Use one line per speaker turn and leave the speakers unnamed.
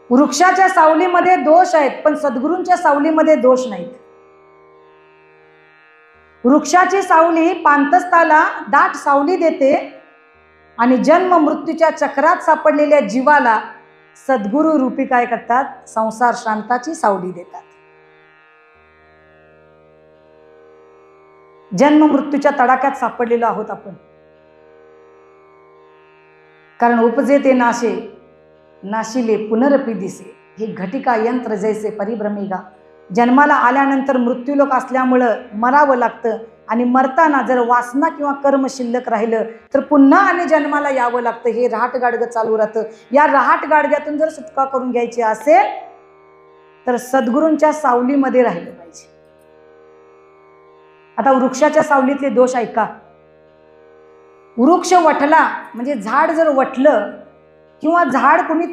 वृक्षाच्या सावलीमध्ये दोष आहेत, पण सद्गुरूंच्या सावलीमध्ये दोष नाहीत. वृक्षाची सावली पांतस्थाला दाट सावली देते आणि जन्म मृत्यूच्या चक्रात सापडलेल्या जीवाला सद्गुरू रूपी काय करतात? संसार शांताची सावली देतात. जन्म मृत्यूच्या तडाख्यात सापडलेलो आहोत आपण. कारण उपजे ते नाशे नाशिले पुनरपी दिसे, हे घटिका यंत्र जैसे परिभ्रमेगा. जन्माला आल्यानंतर मृत्यूलोक असल्यामुळं मरावं लागतं आणि मरताना जर वासना किंवा कर्म शिल्लक राहिलं तर पुन्हा आणि जन्माला यावं लागतं. हे रहाट गाडगं चालू राहतं. या रहाट गाडग्यातून जर सुटका करून घ्यायची असेल तर सद्गुरूंच्या सावलीमध्ये राहिलं पाहिजे. आता वृक्षाच्या सावलीतले दोष ऐका. वृक्ष वटला म्हणजे झाड जर वटलं किंवा झाड कोणी